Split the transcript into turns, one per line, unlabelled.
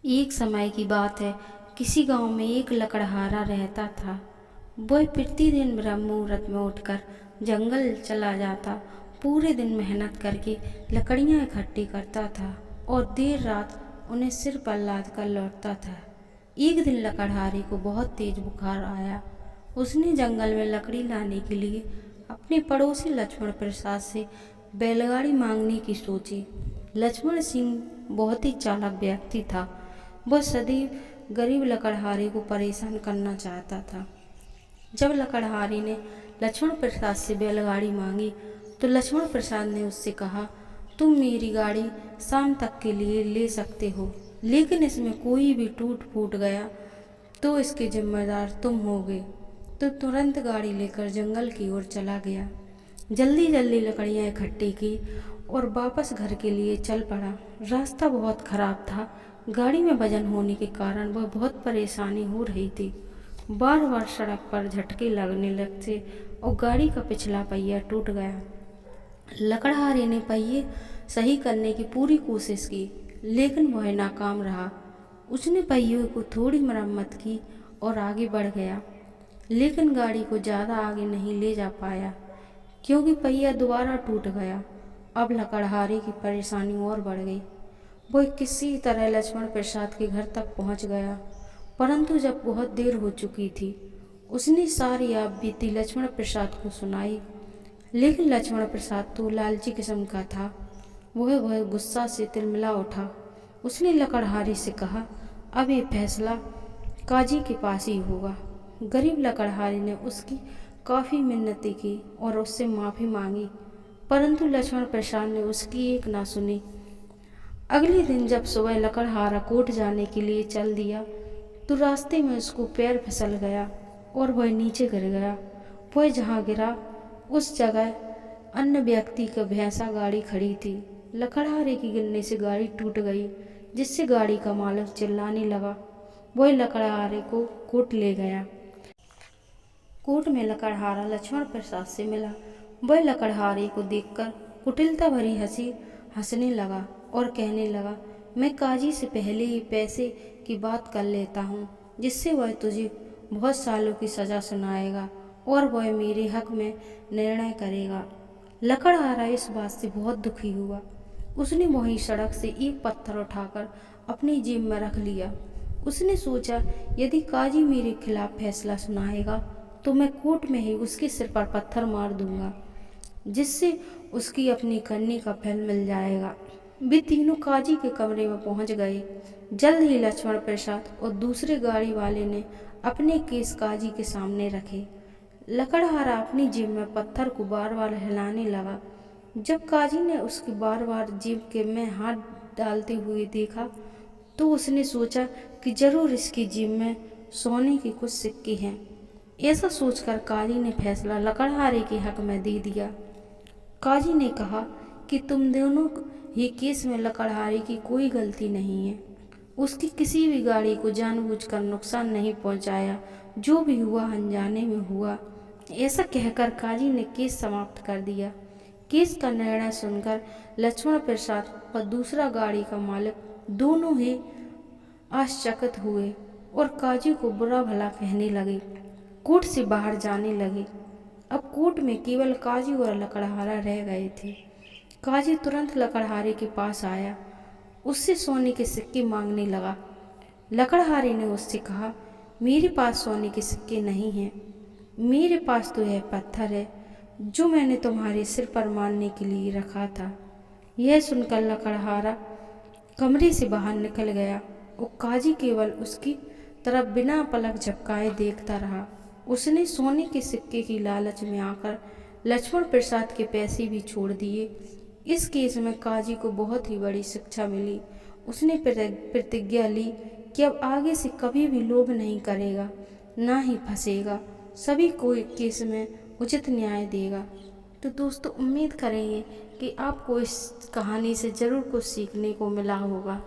एक समय की बात है। किसी गांव में एक लकड़हारा रहता था। वह प्रतिदिन ब्रह्म मुहूर्त में उठकर जंगल चला जाता, पूरे दिन मेहनत करके लकड़ियां इकट्ठी करता था और देर रात उन्हें सिर पर लाद कर लौटता था। एक दिन लकड़हारे को बहुत तेज बुखार आया। उसने जंगल में लकड़ी लाने के लिए अपने पड़ोसी लक्ष्मण प्रसाद से बैलगाड़ी मांगने की सोची। लक्ष्मण सिंह बहुत ही चालाक व्यक्ति था। वह सदैव गरीब लकड़हारे को परेशान करना चाहता था। जब लकड़हारे ने लक्ष्मण प्रसाद से बैलगाड़ी मांगी तो लक्ष्मण प्रसाद ने उससे कहा, तुम मेरी गाड़ी शाम तक के लिए ले सकते हो, लेकिन इसमें कोई भी टूट फूट गया तो इसके जिम्मेदार तुम होगे। तो तुरंत गाड़ी लेकर जंगल की ओर चला गया। जल्दी जल्दी लकड़ियां इकट्ठी की और वापस घर के लिए चल पड़ा। रास्ता बहुत खराब था। गाड़ी में वजन होने के कारण वह बहुत परेशानी हो रही थी। बार बार सड़क पर झटके लगने लगते और गाड़ी का पिछला पहिया टूट गया। लकड़हारे ने पहिए सही करने की पूरी कोशिश की, लेकिन वह नाकाम रहा। उसने पहियों को थोड़ी मरम्मत की और आगे बढ़ गया, लेकिन गाड़ी को ज़्यादा आगे नहीं ले जा पाया क्योंकि पहिया दोबारा टूट गया। अब लकड़हारे की परेशानी और बढ़ गई। वह किसी तरह लक्ष्मण प्रसाद के घर तक पहुंच गया, परंतु जब बहुत देर हो चुकी थी, उसने सारी आप बीती लक्ष्मण प्रसाद को सुनाई। लेकिन लक्ष्मण प्रसाद तो लालची किस्म का था। वह गुस्सा से तिलमिला उठा। उसने लकड़हारे से कहा, अब ये फैसला काजी के पास ही होगा। गरीब लकड़हारे ने उसकी काफ़ी मिन्नतें की और उससे माफ़ी मांगी, परंतु लक्ष्मण प्रसाद ने उसकी एक ना सुनी। अगले दिन जब सुबह लकड़हारा कोर्ट जाने के लिए चल दिया तो रास्ते में उसको पैर फिसल गया और वह नीचे गिर गया। वह जहाँ गिरा उस जगह अन्य व्यक्ति का भैंसा गाड़ी खड़ी थी। लकड़हारे की गिरने से गाड़ी टूट गई, जिससे गाड़ी का मालिक चिल्लाने लगा। वह लकड़हारे को कोर्ट ले गया। कोर्ट में लकड़हारा लक्ष्मण प्रसाद से मिला। वह लकड़हारे को देखकर कुटिलता भरी हंसी हंसने लगा और कहने लगा, मैं काजी से पहले ही पैसे की बात कर लेता हूँ, जिससे वह तुझे बहुत सालों की सज़ा सुनाएगा और वह मेरे हक में निर्णय करेगा। लकड़हारा इस बात से बहुत दुखी हुआ। उसने वहीं सड़क से एक पत्थर उठाकर अपनी जेब में रख लिया। उसने सोचा, यदि काजी मेरे खिलाफ फैसला सुनाएगा तो मैं कोर्ट में ही उसके सिर पर पत्थर मार दूंगा, जिससे उसकी अपनी करने का फल मिल जाएगा। वे तीनों काजी के कमरे में पहुंच गए। जल्द ही लक्ष्मण प्रसाद और दूसरे गाड़ी वाले ने अपने केस काजी के सामने रखे। लकड़हारा अपनी जेब में पत्थर को बार बार हिलाने लगा। जब काजी ने उसकी बार बार जेब के में हाथ डालते हुए देखा तो उसने सोचा कि जरूर इसकी जेब में सोने के कुछ सिक्के हैं। ऐसा सोचकर काजी ने फैसला लकड़हारे के हक में दे दिया। काजी ने कहा कि तुम दोनों ही केस में लकड़हारे की कोई गलती नहीं है। उसकी किसी भी गाड़ी को जानबूझकर नुकसान नहीं पहुंचाया। जो भी हुआ अनजाने में हुआ। ऐसा कहकर काजी ने केस समाप्त कर दिया। केस का निर्णय सुनकर लक्ष्मण प्रसाद और दूसरा गाड़ी का मालिक दोनों ही आश्चर्यचकित हुए और काजी को बुरा भला कहने लगे। कोर्ट से बाहर जाने लगे। अब कोर्ट में केवल काजी और लकड़हारा रह गए थे। काजी तुरंत लकड़हारे के पास आया, उससे सोने के सिक्के मांगने लगा। लकड़हारे ने उससे कहा, मेरे पास सोने के सिक्के नहीं हैं, मेरे पास तो यह पत्थर है जो मैंने तुम्हारे सिर पर मारने के लिए रखा था। यह सुनकर लकड़हारा कमरे से बाहर निकल गया और काजी केवल उसकी तरफ बिना पलक झपकाए देखता रहा। उसने सोने के सिक्के की लालच में आकर लक्ष्मण प्रसाद के पैसे भी छोड़ दिए। इस केस में काजी को बहुत ही बड़ी शिक्षा मिली। उसने प्रतिज्ञा ली कि अब आगे से कभी भी लोभ नहीं करेगा, ना ही फंसेगा, सभी को एक केस में उचित न्याय देगा। तो दोस्तों, उम्मीद करेंगे कि आपको इस कहानी से ज़रूर कुछ सीखने को मिला होगा।